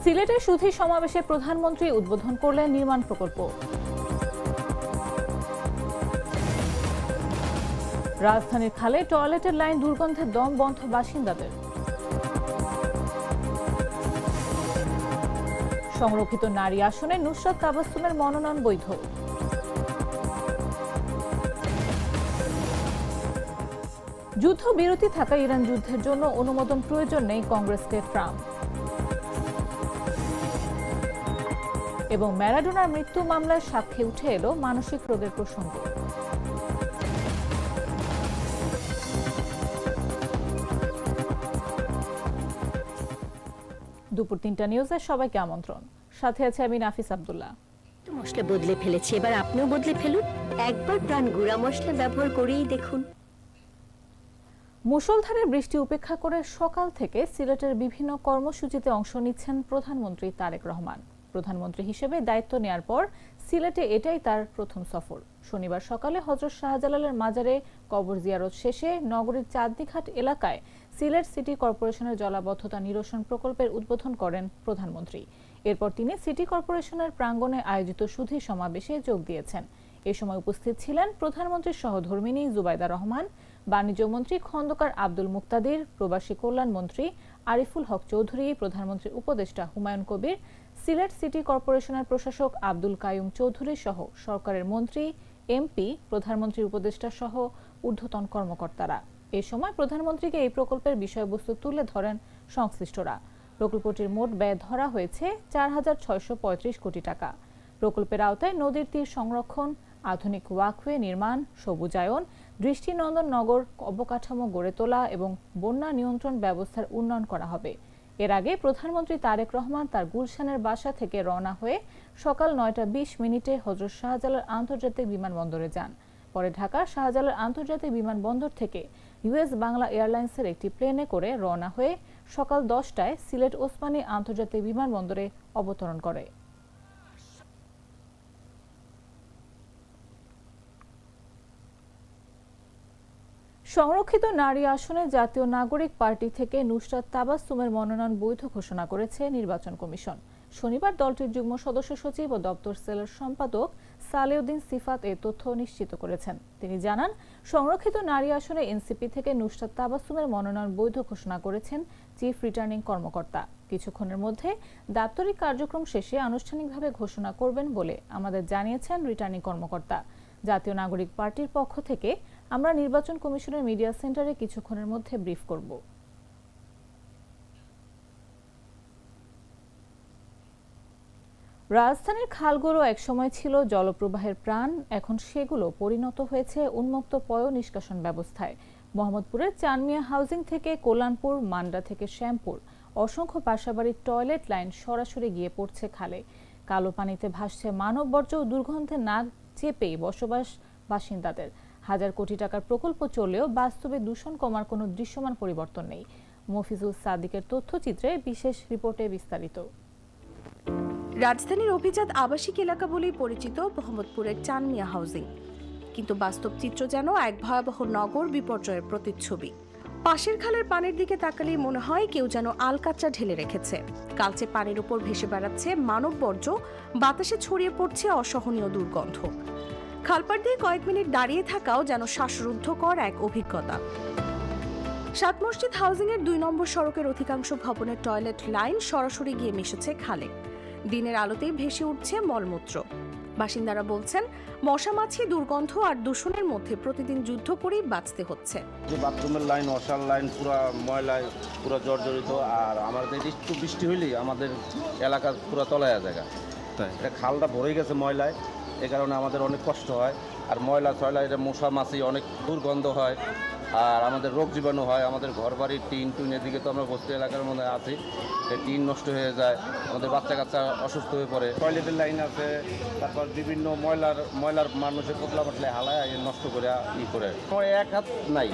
সিলেটে সুধী সমাবেশে প্রধানমন্ত্রী উদ্বোধন করলেন নির্মাণ প্রকল্প। রাজধানীর খালে টয়লেটের লাইন দুর্গন্ধে দম বন্ধ বাসিন্দাদের। সংরক্ষিত নারী আসনে নুসরাত তাবাসসুমের মনোনয়ন বৈধ। যুদ্ধবিরতি থাকা ইরান যুদ্ধের জন্য অনুমোদন প্রয়োজন নেই কংগ্রেসকে ট্রাম্প। এবং ম্যারাডোনার মৃত্যু মামলায় সাক্ষ্যে উঠে এলো মানসিক রোগের প্রসঙ্গ। দুপুর ৩টা নিউজে সবাইকে আমন্ত্রণ। সাথে আছে আমি নাফিস আব্দুল্লাহ। মশলা বদলে ফেলেছি, এবার আপনিও বদলে ফেলুন। একবার প্রাণ গুঁড়া মশলা ব্যবহার করেই দেখুন। মুষলধারে বৃষ্টি উপেক্ষা করে সকাল থেকে সিলেটের বিভিন্ন কর্মসূচিতে অংশ নিচ্ছেন প্রধানমন্ত্রী তারেক রহমান। প্রধানমন্ত্রী হিসেবে দায়িত্ব নেয়ার পর সিলেটে এটাই তার প্রথম সফর। শনিবার সকালে হযরত শাহজালালের মাজারে কবর জিয়ারত শেষে নগরীর চাঁদনীঘাট এলাকায় সিলেট সিটি কর্পোরেশনের জলাবদ্ধতা নিরসন প্রকল্পের উদ্বোধন করেন প্রধানমন্ত্রী। এরপর তিনি সিটি কর্পোরেশনের প্রাঙ্গণে আয়োজিত সুধী সমাবেশে যোগ দিয়েছেন। এ সময় উপস্থিত ছিলেন প্রধানমন্ত্রীর সহধর্মিণী জুবাইদা রহমান, বাণিজ্যমন্ত্রী খন্দকার আব্দুল মুক্তাদির, প্রবাসী কল্যাণ মন্ত্রী আরিফুল হক চৌধুরী, প্রধানমন্ত্রীর উপদেষ্টা হুমায়ুন কবির, সিলেট সিটি কর্পোরেশনের প্রশাসক আব্দুল কাইয়ুম চৌধুরী সহ সরকারের মন্ত্রী, এমপি, প্রধানমন্ত্রীর উপদেষ্টা সহ ঊর্ধ্বতন কর্মকর্তারা। এ সময় প্রধানমন্ত্রীকে এই প্রকল্পের বিষয়বস্তু তুলে ধরেন সংশ্লিষ্টরা। প্রকল্পটির মোট ব্যয় ধরা হয়েছে ৪,৬৩৫ কোটি টাকা। প্রকল্পের আওতায় নদীর তীর সংরক্ষণ, আধুনিক ওয়াকওয়ে নির্মাণ, সবুজায়ন, দৃষ্টিনন্দন নগর অবকাঠামো গড়ে তোলা এবং বন্যা নিয়ন্ত্রণ ব্যবস্থার উন্নয়ন করা হবে। এর আগে প্রধানমন্ত্রী তারেক রহমান তার গুলশানের বাসা থেকে রওনা হয়ে সকাল ৯টা ২০ হযরত শাহজালাল আন্তর্জাতিক বিমানবন্দরে যান। পরে ঢাকার শাহজালাল আন্তর্জাতিক বিমানবন্দর থেকে ইউএস বাংলা এয়ারলাইন্সের একটি প্লেনে করে রওনা হয়ে সকাল ১০টায় সিলেট ওসমানী আন্তর্জাতিক বিমানবন্দরে অবতরণ করে। সংরক্ষিত নারী আসনে জাতীয় নাগরিক পার্টি থেকে নুসরাত তাবাসসুমের মনোনয়ন বৈধ ঘোষণা করেছে নির্বাচন কমিশন। শনিবার দলটির যুগ্ম সদস্য সচিব ও দপ্তর সেলের সম্পাদক সালেউদ্দিন সিফাত এ তথ্য নিশ্চিত করেছেন। তিনি জানান, সংরক্ষিত নারী আসনে এনসিপি থেকে নুসরাত তাবাসসুমের মনোনয়ন বৈধ ঘোষণা করেছেন চিফ রিটার্নিং কর্মকর্তা। কিছুক্ষণের মধ্যে দাপ্তরিক কার্যক্রম শেষে আনুষ্ঠানিকভাবে ঘোষণা করবেন বলে আমাদের জানিয়েছেন রিটার্নিং কর্মকর্তা। জাতীয় নাগরিক পার্টির পক্ষ থেকে আমরা নির্বাচন কমিশনের মিডিয়া সেন্টারে কিছুক্ষণের মধ্যে ব্রিফ করব। রাজধানীর খালগুলো একসময় ছিল জলপ্রবাহের প্রাণ, এখন সেগুলো পরিণত হয়েছে উন্মুক্ত পয় নিষ্কাশন ব্যবস্থায়। মোহাম্মদপুরের চানমিয়া হাউজিং থেকে কল্যাণপুর, মান্ডা থেকে শ্যামপুর অসংখ্য বাসাবাড়ির টয়লেট লাইন সরাসরি গিয়ে পড়ছে খালে। কালো পানিতে ভাসছে মানববর্জ্য ও দুর্গন্ধে নাক চেপেই বসবাস বাসিন্দাদের। হাজার কোটি টাকার প্রকল্প চললেও বাস্তবে দূষণ কমার কোনো দৃশ্যমান পরিবর্তন নেই। মফিজুল সাদিকের তথ্যচিত্রে বিশেষ রিপোর্টে বিস্তারিত। রাজধানীর অভিজাত আবাসিক এলাকা বলেই পরিচিত মোহাম্মদপুরের চানমিয়া হাউজিং, কিন্তু বাস্তব চিত্র যেন এক ভয়াবহ নগর বিপর্যয়ের প্রতিচ্ছবি। পাশের খালের পানির দিকে তাকালেই মনে হয় কেউ যেন আলকাতরা ঢেলে রেখেছে। কালচে পানির উপর ভেসে বেড়াচ্ছে মানববর্জ্য, বাতাসে ছড়িয়ে পড়ছে অসহনীয় দুর্গন্ধ। খালপাড় দিয়ে কয়েক মিনিট দাঁড়িয়ে থাকাও যেন শ্বাসরুদ্ধকর এক অভিজ্ঞতা। সাত মসজিদ হাউজিং এর ২ নম্বর সড়কের অধিকাংশ ভবনের টয়লেট লাইন সরাসরি গিয়ে মিশেছে খালে। দিনের আলোতেই ভেসে উঠছে মলমূত্র। বাসিন্দারা বলছেন, মশা মাছি, দুর্গন্ধ আর দূষণের মধ্যে প্রতিদিন যুদ্ধ করেই বাঁচতে হচ্ছে। যে বাথরুমের লাইন, ওয়াশার লাইন পুরা ময়লায় পুরা জর্জরিত। আর আমাদের একটু বৃষ্টি হইলেই আমাদের এলাকা পুরা তলায়া জায়গা, এটা খালটা ভরে গেছে ময়লায়। এ কারণে আমাদের অনেক কষ্ট হয়। আর ময়লা ছয়লা এটা মশা মাছি, অনেক দুর্গন্ধ হয় আর আমাদের রোগ জীবাণু হয়। আমাদের ঘর বাড়ির টিন এদিকে তো আমরা বস্তি এলাকার মধ্যে আছি, টিন নষ্ট হয়ে যায়, আমাদের বাচ্চা কাচ্চা অসুস্থ হয়ে পড়ে। টয়লেটের লাইন আছে, তারপর বিভিন্ন ময়লার মানুষের পোতলা পাতলে হালায় নষ্ট করে করে এক হাত নাই।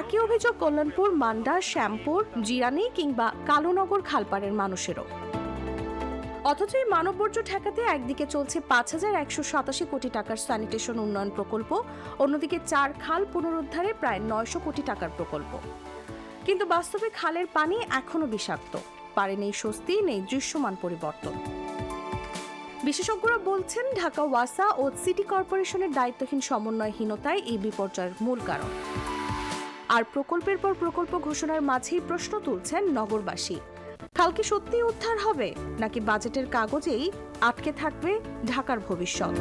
একই অভিযোগ কল্যাণপুর, মান্ডা, শ্যামপুর, জিরানি কিংবা কালুনগর খালপাড়ের মানুষেরও। অথচ এই মানববর্জ্য ঠেকাতে একদিকে চলছে ৫,১৮৭ কোটি টাকার স্যানিটেশন উন্নয়ন প্রকল্প, অন্যদিকে ৪ খাল পুনরুদ্ধারে প্রায় ৯০০ কোটি টাকার প্রকল্প। কিন্তু বাস্তবে খালের পানি এখনো বিষাক্ত। পারে নেই স্বস্তি, নেই দৃশ্যমান পরিবর্তন। বিশেষজ্ঞরা বলছেন ঢাকা ওয়াসা ও সিটি কর্পোরেশনের দায়িত্বহীন সমন্বয়হীনতাই এই বিপর্যয়ের মূল কারণ। আর প্রকল্পের পর প্রকল্প ঘোষণার মাঝেই প্রশ্ন তুলছেন নগরবাসী, খাল কি সত্যি উদ্ধার হবে নাকি বাজেটের কাগজেই আটকে থাকবে ঢাকার ভবিষ্যৎ?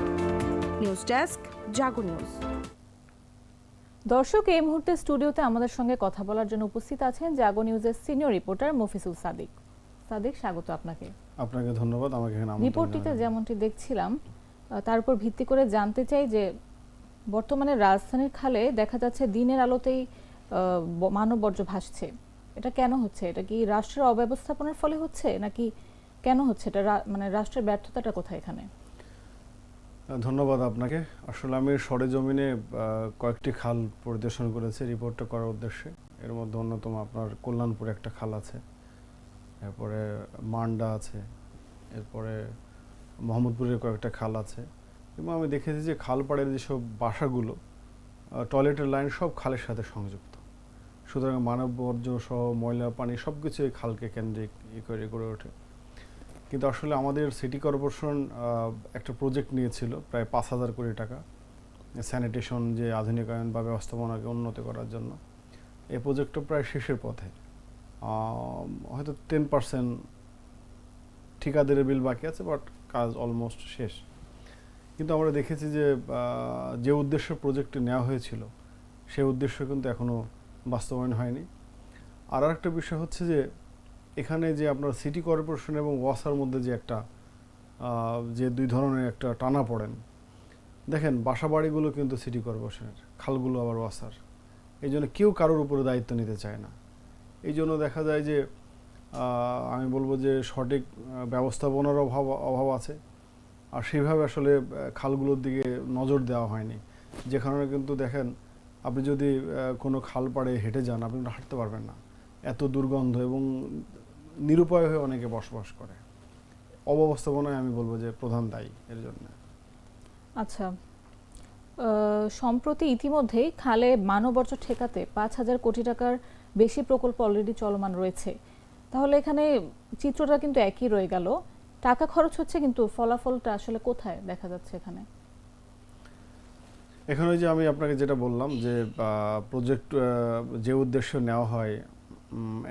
নিউজ ডেস্ক, জাগো নিউজ। দর্শক, এই মুহূর্তে স্টুডিওতে আমাদের সঙ্গে কথা বলার জন্য উপস্থিত আছেন জাগো নিউজের সিনিয়র রিপোর্টার মফিজুল সাদিক। সাদিক, স্বাগত আপনাকে। আপনাকে ধন্যবাদ আমাকে এখানে আমন্ত্রণ রিপোর্টটিতে জানানোর। যেমনটি দেখছিলাম, তার উপর ভিত্তি করে জানতে চাই যে বর্তমানে রাজধানীর খালে দেখা যাচ্ছে দিনের আলোতেই মানব বর্জ্য ভাসছে। এটা কেন হচ্ছে? এটা কি রাষ্ট্রের অব্যবস্থাপনার ফলে হচ্ছে নাকি কেন হচ্ছে? এটা মানে রাষ্ট্রের ব্যর্থতাটা কোথায় এখানে? ধন্যবাদ আপনাকে। আসলে আমি সরেজমিনে কয়েকটি খাল পরিদর্শন করেছি রিপোর্টটা করার উদ্দেশ্যে। এর মধ্যে অন্যতম আপনার কল্যাণপুরে একটা খাল আছে, এরপরে মান্ডা আছে, এরপরে মোহাম্মদপুরের কয়েকটা খাল আছে। এবং আমি দেখেছি যে খাল পাড়ের যেসব বাসাগুলো, টয়লেটের লাইন সব খালের সাথে সংযুক্ত। সুতরাং মানব বর্জ্য সহ ময়লা পানি সব কিছু এই খালকে কেন্দ্রিক গড়ে ওঠে। কিন্তু আসলে আমাদের সিটি কর্পোরেশন একটা প্রজেক্ট নিয়েছিল প্রায় 5,000 কোটি টাকা, স্যানিটেশন যে আধুনিকায়ন বা ব্যবস্থাপনাকে উন্নত করার জন্য। এই প্রজেক্টটা প্রায় শেষের পথে, হয়তো 10% ঠিকাদারের বিল বাকি আছে, বাট কাজ অলমোস্ট শেষ। কিন্তু আমরা দেখেছি যে যে উদ্দেশ্যে প্রজেক্টটি নেওয়া হয়েছিল সেই উদ্দেশ্য কিন্তু এখনও বাস্তবায়ন হয়নি। আর একটা বিষয় হচ্ছে যে এখানে যে আপনার সিটি কর্পোরেশন এবং ওয়াসার মধ্যে যে একটা যে দুই ধরনের একটা টানা পড়েন, দেখেন বাসা বাড়িগুলো কিন্তু সিটি কর্পোরেশনের, খালগুলো আবার ওয়াসার। এই জন্য কেউ কারোর উপরে দায়িত্ব নিতে চায় না। এই জন্য দেখা যায় যে আমি বলবো যে সঠিক ব্যবস্থাপনার অভাব আছে, আর সেইভাবে আসলে খালগুলোর দিকে নজর দেওয়া হয়নি। যে কারণে কিন্তু দেখেন, আপনি যদি কোনো খাল পাড়ে হেঁটে যান, আপনি হাঁটতে পারবেন না, এত দুর্গন্ধ, এবং নিরুপায় হয়ে অনেকে বসবাস করে। অব্যবস্থাপনায় আমি বলবো যে প্রধান দায়ী এর জন্য। আচ্ছা, সম্প্রতি ইতিমধ্যেই খালে মানব বর্জ্য ঠেকাতে 5,000 কোটি টাকার বেশি প্রকল্প অলরেডি চলমান রয়েছে। তাহলে এখানে চিত্রটা কিন্তু একই রয়ে গেল। টাকা খরচ হচ্ছে কিন্তু ফলাফলটা আসলে কোথায় দেখা যাচ্ছে এখানে? এখানে যে আমি আপনাকে যেটা বললাম যে প্রজেক্ট যে উদ্দেশ্য নেওয়া হয়,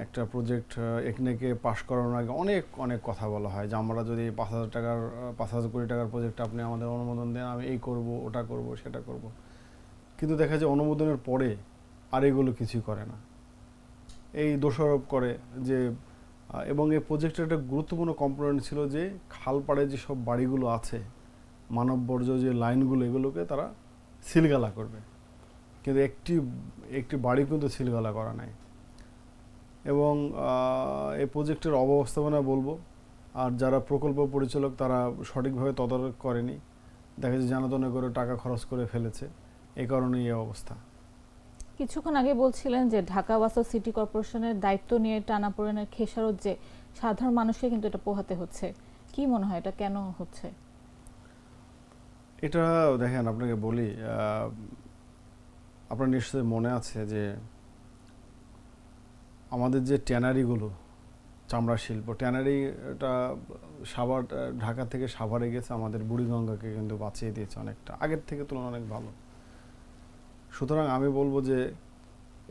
একটা প্রজেক্ট এখানেকে পাশ করানোর আগে অনেক অনেক কথা বলা হয় যে আমরা যদি 5,000 কোটি টাকার প্রজেক্ট আপনি আমাদের অনুমোদন দেন, আমি এই করব, ওটা করব, সেটা করব। কিন্তু দেখা যায় অনুমোদনের পরে আর এগুলো কিছুই করে না, এই দোষারোপ করে যে এবং এই প্রজেক্টের একটা গুরুত্বপূর্ণ কম্পোনেন্ট ছিল যে খালপাড়ে যেসব বাড়িগুলো আছে, মানব বর্জ্য যে লাইনগুলো, এগুলোকে তারা সিলগালা করবে। কিন্তু একটি বাড়ি কিন্তু সিলগালা করা নাই। এবং এই প্রজেক্টের অব্যবস্থাপনা বলবো, আর যারা প্রকল্প পরিচালক তারা সঠিকভাবে তদারক করেনি। দেখা যায় জানাতনে করে টাকা খরচ করে ফেলেছে, এই কারণেই এই অবস্থা। কিছুক্ষণ আগে বলছিলেন যে ঢাকা ওয়াসা সিটি কর্পোরেশনের দায়িত্ব নিয়ে টানাপোড়েনের খেসারত যে সাধারণ মানুষকে কিন্তু এটা পোহাতে হচ্ছে। কি মনে হয় এটা কেন হচ্ছে? এটা দেখেন, আপনাকে বলি, আপনার নিশ্চয়ই মনে আছে যে আমাদের যে ট্যানারিগুলো, চামড়া শিল্প, ট্যানারিটা সাভার, ঢাকা থেকে সাভারে গেছে, আমাদের বুড়িগঙ্গাকে কিন্তু বাঁচিয়ে দিয়েছে অনেকটা, আগের থেকে তুলনায় অনেক ভালো। সুতরাং আমি বলবো যে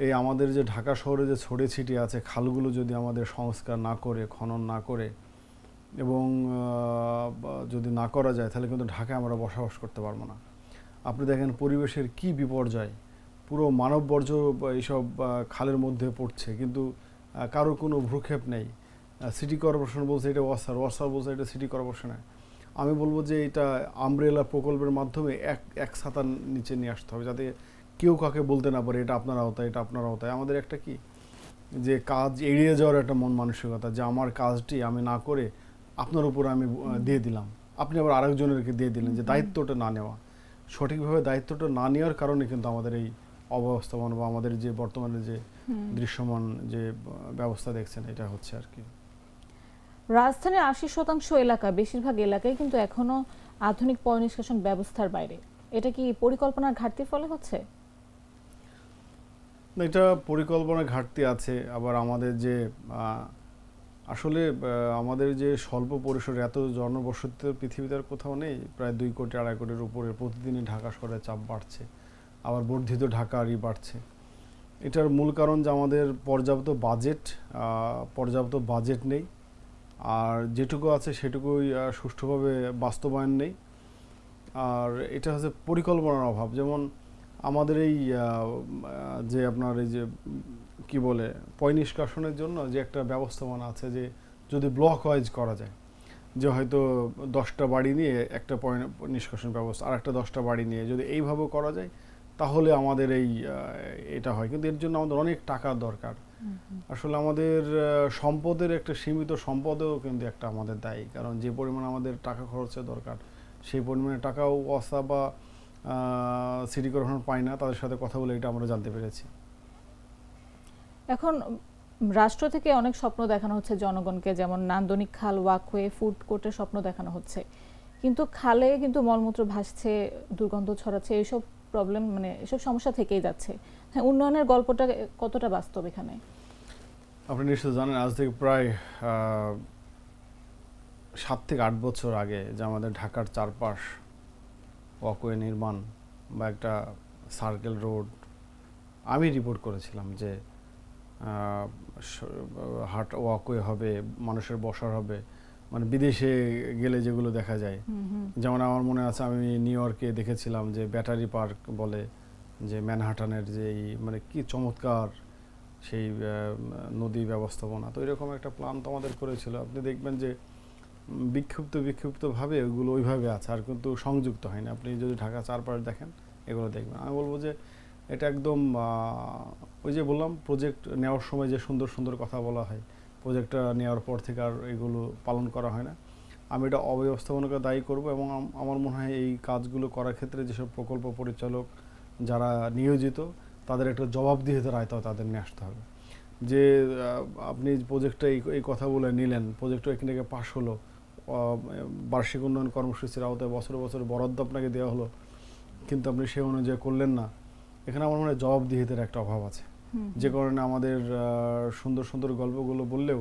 এই আমাদের যে ঢাকা শহরে যে ছড়িয়ে ছিটিয়ে আছে খালগুলো যদি আমাদের সংস্কার না করে, খনন না করে এবং যদি না করা যায়, তাহলে কিন্তু ঢাকায় আমরা বসবাস করতে পারবো না। আপনি দেখেন পরিবেশের কি বিপর্যয়, পুরো মানব বর্জ্য এইসব খালের মধ্যে পড়ছে, কিন্তু কারোর কোনো ভ্রুক্ষেপ নেই। সিটি কর্পোরেশন বলছে এটা ওয়াসার বলছে এটা সিটি কর্পোরেশনে। আমি বলবো যে এটা আমব্রেলা প্রকল্পের মাধ্যমে এক ছাতার নিচে নিয়ে আসতে হবে, যাতে কেউ কাকে বলতে না পারে এটা আপনার আওতায়, এটা আপনার আওতায়। আমাদের একটা কি যে কাজ এড়িয়ে যাওয়ার একটা মন মানসিকতা, যে আমার কাজটি আমি না করে আপনার উপর আমি দিয়ে দিলাম, আপনি আবার আরেকজনেরকে দিয়ে দিলেন, যে দায়িত্বটা না নেওয়া। সঠিকভাবে দায়িত্বটা না নেওয়ার কারণে কিন্তু আমাদের এই অব্যবস্থাপনা বা আমাদের যে বর্তমানে যে দৃশ্যমান যে ব্যবস্থা দেখছেন, এটা হচ্ছে আর কি। রাজধানীর 80% এলাকা, বেশিরভাগ এলাকায় কিন্তু এখনো আধুনিক পয় নিষ্কাশন ব্যবস্থার বাইরে। এটা কি পরিকল্পনার ঘাটতির ফলে হচ্ছে? এটা পরিকল্পনার ঘাটতি আছে, আবার আমাদের যে আসলে আমাদের যে স্বল্প পরিসরে এত জনবসতি তো পৃথিবীতে আর কোথাও নেই, প্রায় 2 কোটি 2.5 কোটির উপরে প্রতিদিনই ঢাকা শহরে চাপ বাড়ছে, আবার বর্ধিত ঢাকারই বাড়ছে। এটার মূল কারণ যে আমাদের পর্যাপ্ত বাজেট নেই, আর যেটুকু আছে সেটুকুই সুষ্ঠুভাবে বাস্তবায়ন নেই। আর এটা হচ্ছে পরিকল্পনার অভাব। যেমন আমাদের এই যে আপনার এই যে কি বলে পয় নিষ্কাশনের জন্য যে একটা ব্যবস্থাপনা আছে, যে যদি ব্লক ওয়াইজ করা যায়, যে হয়তো 10টা বাড়ি নিয়ে একটা পয় নিষ্কাশন ব্যবস্থা, আর একটা 10টা বাড়ি নিয়ে যদি এইভাবে করা যায় তাহলে আমাদের এটা হয়। কিন্তু এর জন্য আমাদের অনেক টাকার দরকার। আসলে আমাদের সম্পদের একটা সীমিত সম্পদেও কিন্তু একটা আমাদের দায়ী, কারণ যে পরিমাণ আমাদের টাকা খরচের দরকার সেই পরিমাণে টাকাও ওয়াসা বা সিটি কর্পোরেশন পায় না। তাদের সাথে কথা বলে এটা আমরা জানতে পেরেছি। এখন রাষ্ট্র থেকে অনেক স্বপ্ন দেখানো হচ্ছে জনগণকে, যেমন নান্দনিক খাল, ওয়াকওয়ে, ফুড কোর্টের স্বপ্ন দেখানো হচ্ছে, কিন্তু খালে কিন্তু মলমূত্র ভাসছে, দুর্গন্ধ ছড়াচ্ছে, এইসব প্রবলেম মানে এসব সমস্যা থেকেই যাচ্ছে। হ্যাঁ, উন্নয়নের গল্পটা কতটা বাস্তব এখানে? আপনি নিশ্চয় জানেন আজ থেকে প্রায় 7 থেকে 8 বছর আগে যে আমাদের ঢাকার চারপাশ ওয়াকওয়ে নির্মাণ বা একটা সার্কেল রোড, আমি রিপোর্ট করেছিলাম যে হাট ওয়াকওয়ে হবে, মানুষের বসার হবে, মানে বিদেশে গেলে যেগুলো দেখা যায়। যেমন আমার মনে আছে আমি নিউ ইয়র্কে দেখেছিলাম যে ব্যাটারি পার্ক বলে, যে ম্যানহাটানের যে মানে কি চমৎকার সেই নদী ব্যবস্থাপনা। তো এরকম একটা প্ল্যান তো আমাদের করেছিল। আপনি দেখবেন যে বিক্ষিপ্তভাবে ওইগুলো ওইভাবে আছে, আর কিন্তু সংযুক্ত হয়নি। আপনি যদি ঢাকা চারপাশ দেখেন এগুলো দেখবেন। আমি বলবো যে এটা একদম ওই যে বললাম প্রজেক্ট নেওয়ার সময় যে সুন্দর সুন্দর কথা বলা হয়, প্রজেক্টটা নেওয়ার পর থেকে আর এগুলো পালন করা হয় না। আমি এটা অব্যবস্থাপনাকে দায়ী করব, এবং আমার মনে হয় এই কাজগুলো করার ক্ষেত্রে যেসব প্রকল্প পরিচালক যারা নিয়োজিত তাদের একটা জবাবদিহিতার আয়তায় তাদের নিয়ে আসতে হবে। যে আপনি প্রজেক্টটা এই কথা বলে নিলেন, প্রজেক্টটা এখান থেকে পাশ হলো, বার্ষিক উন্নয়ন কর্মসূচির আওতায় বছরে বছরে বরাদ্দ আপনাকে দেওয়া হলো, কিন্তু আপনি সেই অনুযায়ী করলেন না। এখানে আমার মনে হয় জবাবদিহিতার একটা অভাব আছে, যে কারণে আমাদের সুন্দর সুন্দর গল্পগুলো বললেও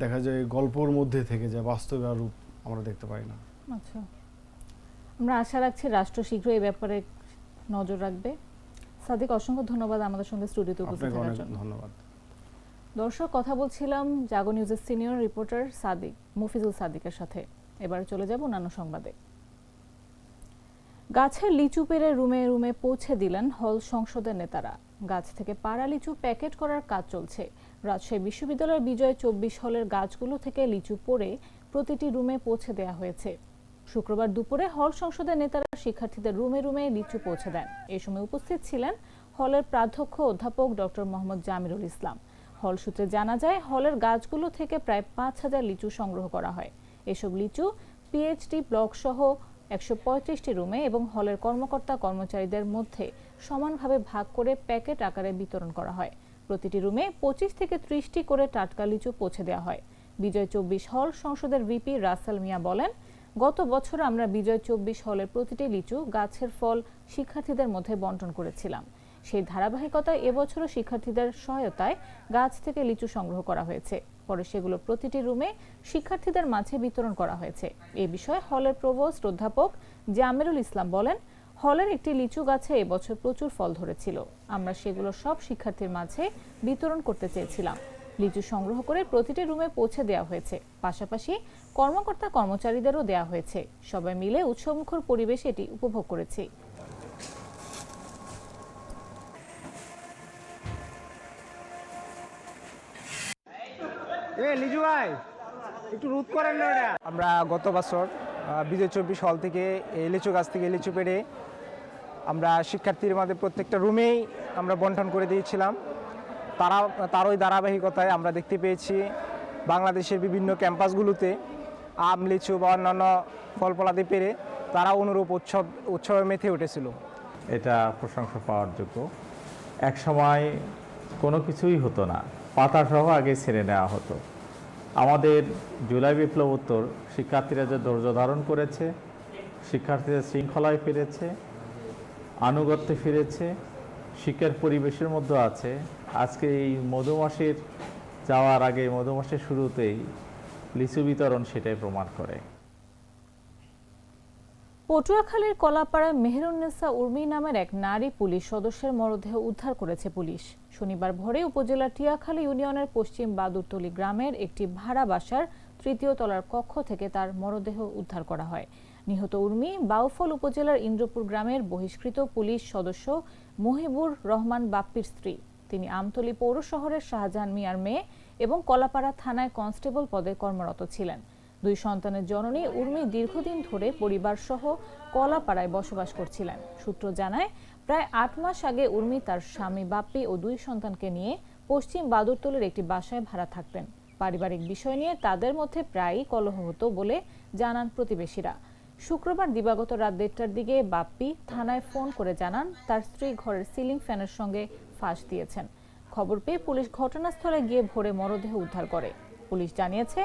দেখা যায় গল্পর মধ্যে থেকে যায়, বাস্তবে আর রূপ আমরা দেখতে পাই না। আচ্ছা, আমরা আশা রাখছি রাষ্ট্র শীঘ্রই এই ব্যাপারে নজর রাখবে। সাদিক, অসংখ্য ধন্যবাদ আমাদের সঙ্গে স্টুডিওতে উপস্থিত আপনাকে থাকার অনেক জন্য। ধন্যবাদ। দর্শক, কথা বলছিলাম জাগো নিউজের সিনিয়র রিপোর্টার সাদিক, মফিজুল সাদিকের সাথে। এবার চলে যাব অন্যান্য সংবাদে। গাছের লিচু পেড়ে রুমে রুমে পৌঁছে দিলেন হল সংসদের নেতারা। গাছ থেকে পাড়া লিচু প্যাকেট করার কাজ চলছে। রাজশাহী বিশ্ববিদ্যালয়ের বিজয় 24 হলের গাছগুলো থেকে লিচু পড়ে প্রতিটি রুমে পৌঁছে দেওয়া হয়েছে। শুক্রবার দুপুরে হল সংসদের নেতারা শিক্ষার্থীদের রুমে রুমে লিচু পৌঁছে দেন। এই সময় উপস্থিত ছিলেন হলের প্রাধ্যক্ষ অধ্যাপক ডক্টর মোহাম্মদ জামিরুল ইসলাম। হল সূত্রে জানা যায়, হলের গাছগুলো থেকে প্রায় 5000 লিচু সংগ্রহ করা হয়। এসব লিচু পিএইচডি ব্লক সহ 135টি রুমে এবং হলের কর্মকর্তা কর্মচারীদের মধ্যে সমানভাবে ভাগ করে প্যাকেট আকারে বিতরণ করা হয়। প্রতিটি রুমে 25 থেকে 30টি করে টাটকা লিচু পৌঁছে দেওয়া হয়। বিজয় 24 হল সংসদের ভিপি রাসেল মিয়া বলেন, গত বছর আমরা বিজয় 24 হলের প্রতিটি লিচু গাছের ফল শিক্ষার্থীদের মধ্যে বন্টন করেছিলাম। সেই ধারাবাহিকতায় এবছরও শিক্ষার্থীদের সহায়তায় গাছ থেকে লিচু সংগ্রহ করা হয়েছে। পরে সেগুলো প্রতিটি রুমে শিক্ষার্থীদের মাঝে বিতরণ করা হয়েছে। এ বিষয়ে হলের প্রভোস্ট অধ্যাপক জামিরুল ইসলাম বলেন, হলের একটি লিচু গাছে এবছর প্রচুর ফল ধরেছিল। আমরা সেগুলো সব শিক্ষার্থীর মাঝে বিতরণ করতে চেয়েছিলাম। লিচু সংগ্রহ করে প্রতিটি রুমে পৌঁছে দেওয়া হয়েছে। পাশাপাশি কর্মকর্তা কর্মচারীদেরও দেওয়া হয়েছে। সবাই মিলে উৎসবমুখর পরিবেশে এটি উপভোগ করেছি। লিজু ভাই একটু রোধ করেন না। আমরা গত বছর বিজয় 24 হল থেকে এই লিচু গাছ থেকে লিচু পেড়ে আমরা শিক্ষার্থীর মধ্যে প্রত্যেকটা রুমেই আমরা বন্টন করে দিয়েছিলাম। তারই ধারাবাহিকতায় আমরা দেখতে পেয়েছি বাংলাদেশের বিভিন্ন ক্যাম্পাসগুলোতে আম, লিচু বা অন্যান্য ফল ফলাদি পেরে তারা অনুরূপ উৎসবে মেতে উঠেছিল। এটা প্রশংসা পাওয়ার যোগ্য। এক সময় কোনো কিছুই হতো না, পাতাসহ আগে ছেড়ে নেওয়া হতো। আমাদের জুলাই বিপ্লবোত্তর শিক্ষার্থীরা যে ধৈর্য ধারণ করেছে, শিক্ষার্থীরা শৃঙ্খলায় ফিরেছে, আনুগত্যে ফিরেছে, শিক্ষার পরিবেশের মধ্যে আছে। আজকে এই মধুমাসির যাওয়ার আগে মধু মাসের শুরুতেই লিচু বিতরণ সেটাই প্রমাণ করে। পটুয়াখালীর কলাপাড়ায় মেহেরুন্নেসা উর্মি নামের এক নারী পুলিশ সদস্যের মরদেহ উদ্ধার করেছে পুলিশ। শনিবার ভোরে উপজেলার টিয়াখালী ইউনিয়নের পশ্চিম বাদুরতলী গ্রামের একটি ভাড়া বাসার ৩য় তলার কক্ষ থেকে তার মরদেহ উদ্ধার করা হয়। নিহত উর্মি বাউফল উপজেলার ইন্দ্রপুর গ্রামের বহিষ্কৃত পুলিশ সদস্য মুহিবুর রহমান বাপ্পির স্ত্রী। তিনি আমতলী পৌর শহরের শাহজাহান মিয়ার মেয়ে এবং কলাপাড়া থানায় কনস্টেবল পদে কর্মরত ছিলেন। 2 সন্তানের জননী উর্মি দীর্ঘদিন ধরে পরিবার সহ কলাপাড়ায় বসবাস করছিলেন। সূত্র জানায়, প্রায় 8 মাস আগে উর্মি তার স্বামী বাপ্পি ও 2 সন্তানকে নিয়ে পশ্চিম বাদুরতলীর একটি বাসায় ভাড়া থাকতেন। পারিবারিক বিষয় নিয়ে তাদের মধ্যে প্রায়ই কলহ হতো বলে জানান প্রতিবেশীরা। শুক্রবার দিবাগত রাত 1টার দিকে বাপ্পি থানায় ফোন করে জানান তার স্ত্রী ঘরের সিলিং ফ্যানের সঙ্গে ফাঁস দিয়েছেন। খবর পেয়ে পুলিশ ঘটনাস্থলে গিয়ে ভোরে মরদেহ উদ্ধার করে। পুলিশ জানিয়েছে,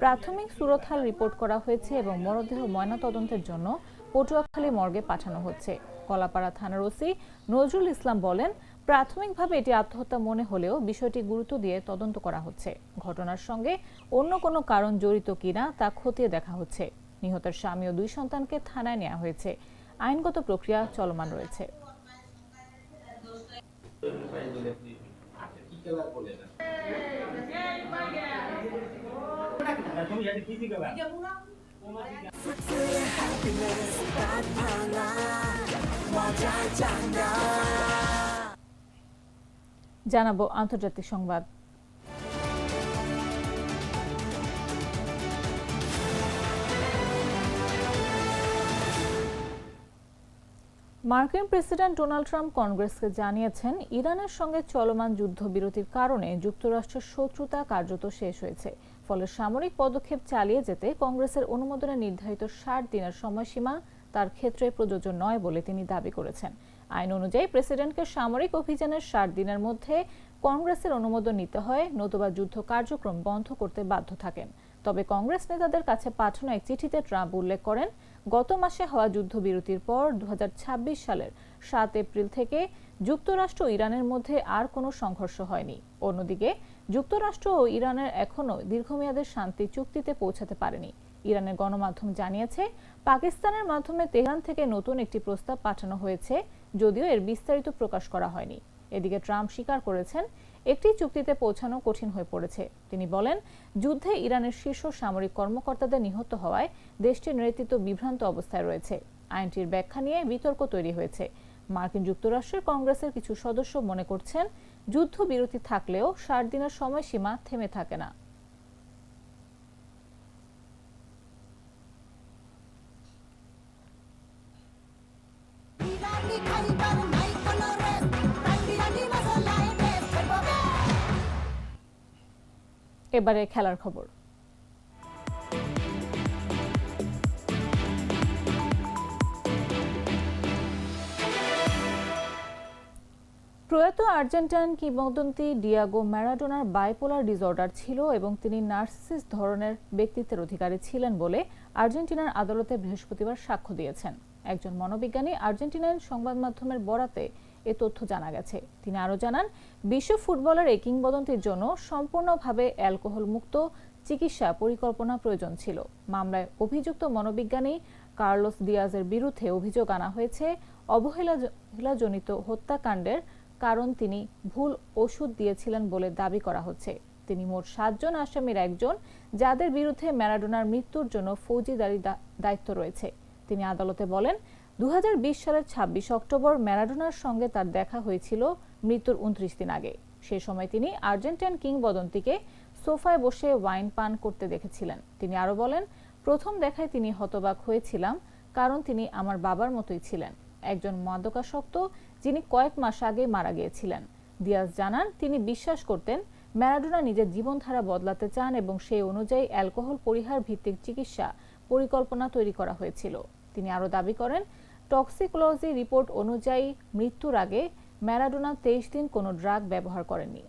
প্রাথমিক সুরতহাল রিপোর্ট করা হয়েছে এবং মরদেহ ময়নাতদন্তের জন্য পটুয়াখালী মর্গে পাঠানো হচ্ছে। কলাপাড়া থানার ওসি নজরুল ইসলাম বলেন, প্রাথমিকভাবে এটি আত্মহত্যা মনে হলেও বিষয়টি গুরুত্ব দিয়ে তদন্ত করা হচ্ছে। ঘটনার সঙ্গে অন্য কোনো কারণ জড়িত কিনা তা খতিয়ে দেখা হচ্ছে। নিহতের স্বামী ও 2 সন্তানকে থানায় নেওয়া হয়েছে। আইনগত প্রক্রিয়া চলমান রয়েছে। জানাবো আন্তর্জাতিক সংবাদ। মার্কিন প্রেসিডেন্ট ডোনাল্ড ট্রাম্প কংগ্রেসকে জানিয়েছেন, ইরানের সঙ্গে চলমান যুদ্ধবিরতির কারণে যুক্তরাষ্ট্রের শত্রুতা কার্যত শেষ হয়েছে। ফলে সামরিক পদক্ষেপ চালিয়ে যেতে কংগ্রেসের অনুমোদনে নির্ধারিত 60 দিনের সময়সীমা তার ক্ষেত্রে প্রযোজ্য নয় বলে তিনি দাবি করেছেন। আইন অনুযায়ী প্রেসিডেন্টকে সামরিক অভিযানের 60 দিনের মধ্যে কংগ্রেসের অনুমোদন নিতে হয়, নতুবা যুদ্ধ কার্যক্রম বন্ধ করতে বাধ্য থাকেন। তবে কংগ্রেস নেতাদের কাছে পাঠানো এক চিঠিতে ট্রাম্প উল্লেখ করেন, গত মাসে হওয়া যুদ্ধবিরতির পর 2026 সালের 7 এপ্রিল থেকে যুক্তরাষ্ট্র ও ইরানের মধ্যে আর কোনো সংঘর্ষ হয়নি। অন্যদিকে যুক্তরাষ্ট্র ও ইরানের এখনও দীর্ঘমেয়াদের শান্তি চুক্তিতে পৌঁছাতে পারেনি। ইরানের গণমাধ্যম জানিয়েছে, পাকিস্তানের মাধ্যমে তেহরান থেকে নতুন একটি প্রস্তাব পাঠানো হয়েছে, যদিও এর বিস্তারিত প্রকাশ করা হয়নি। এদিকে ট্রাম্প স্বীকার করেছেন, একটি চুক্তিতে পৌঁছানো কঠিন হয়ে পড়েছে। তিনি বলেন, যুদ্ধে ইরানের শীর্ষ সামরিক কর্মকর্তাদের নিহত হওয়ায় দেশটির নেতৃত্ব বিভ্রান্ত অবস্থায় রয়েছে। আইনটির ব্যাখ্যা নিয়ে বিতর্ক তৈরি হয়েছে। মার্কিন যুক্তরাষ্ট্রের কংগ্রেসের কিছু সদস্য মনে করছেন, যুদ্ধবিরতি থাকলেও 60 দিনের সময়সীমা থেমে থাকে না। এবারে খেলার খবর। প্রয়াত আর্জেন্টাইন কিংবদন্তি ডিয়েগো ম্যারাডোনার বাইপোলার ডিসঅর্ডার ছিল এবং তিনি নার্সিসিস ধরনের ব্যক্তিত্বের অধিকারী ছিলেন বলে আর্জেন্টিনার আদালতে বৃহস্পতিবার সাক্ষ্য দিয়েছেন একজন মনোবিজ্ঞানী। আর্জেন্টিনার সংবাদ মাধ্যমের বরাতে এ তথ্য জানা গেছে। তিনি আরও জানান, বিশ্ব ফুটবলের এই কিংবদন্তির জন্য সম্পূর্ণভাবে অ্যালকোহল মুক্ত চিকিৎসা পরিকল্পনা প্রয়োজন ছিল। মামলায় অভিযুক্ত মনোবিজ্ঞানী কার্লোস ডিয়াজের বিরুদ্ধে অভিযোগ আনা হয়েছে অবহেলাজনিত হত্যাকাণ্ডের কারণ তিনি ভুল ওষুধ দিয়েছিলেন বলে দাবি করা হচ্ছে। তিনি মোট 7 জন আসামির একজন, যাদের বিরুদ্ধে ম্যারাডোনার মৃত্যুর জন্য ফৌজদারি দায়িত্ব রয়েছে। তিনি আদালতে বলেন, 2020 সালের 26 অক্টোবর ম্যারাডোনার সঙ্গে তার দেখা হয়েছিল মৃত্যুর 29 দিন আগে। সে সময় তিনি আর্জেন্টাইন কিংবদন্তিকে সোফায় বসে ওয়াইন পান করতে দেখেছিলেন। তিনি আরও বলেন, প্রথম দেখায় তিনি হতবাক হয়েছিলাম, কারণ তিনি আমার বাবার মতোই ছিলেন, একজন মাদকাসক্ত যিনি কয়েক মাস আগে মারা গিয়েছিলেন। দিয়াজ জানান, তিনি বিশ্বাস করতেন ম্যারাডোনা নিজের জীবনধারা বদলাতে চান এবং সেই অনুযায়ী অ্যালকোহল পরিহার ভিত্তিক চিকিৎসা পরিকল্পনা তৈরি করা হয়েছিল। তিনি আরও দাবি করেন, টক্সিকোলজি রিপোর্ট অনুযায়ী মৃত্যুর আগে ম্যারাডোনা 23 দিন কোনো ড্রাগ ব্যবহার করেননি।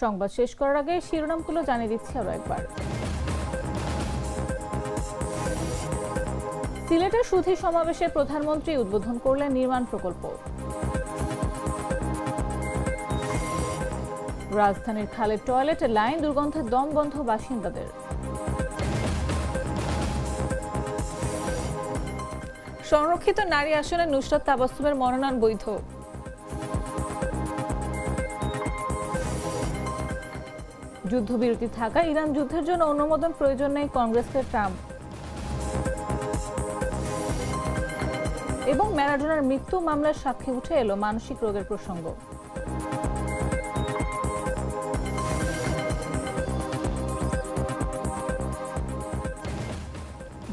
সংবাদ শেষ করার আগে শিরোনামগুলো জানিয়ে দিচ্ছি আরও একবার। সিলেটের সুধী সমাবেশে প্রধানমন্ত্রী উদ্বোধন করলেন নির্মাণ প্রকল্প। রাজধানীর খালের টয়লেটের লাইন দুর্গন্ধে দম বন্ধ বাসিন্দাদের। সংরক্ষিত নারী আসনে নুসরাত তাবাসসুমের মনোনয়ন বৈধ। যুদ্ধবিরতি থাকা ইরান যুদ্ধের জন্য অনুমোদন প্রয়োজন নেই কংগ্রেসকে ট্রাম্প। এবং ম্যারাডোনার মৃত্যু মামলার সাক্ষী উঠে এলো মানসিক রোগের প্রসঙ্গ।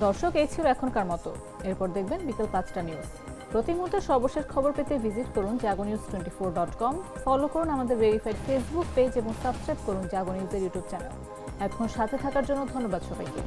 দর্শক, এই ছিল এখনকার মতো। এরপর দেখবেন বিকেল 5টা নিউজ। প্রতি মুহূর্তে সর্বশেষ খবর পেতে ভিজিট করুন jagonews24.com, ফলো করুন আমাদের ভেরিফাইড ফেসবুক পেজ এবং সাবস্ক্রাইব করুন জাগো নিউজের ইউটিউব চ্যানেল। এখন সাথে থাকার জন্য ধন্যবাদ সবাইকে।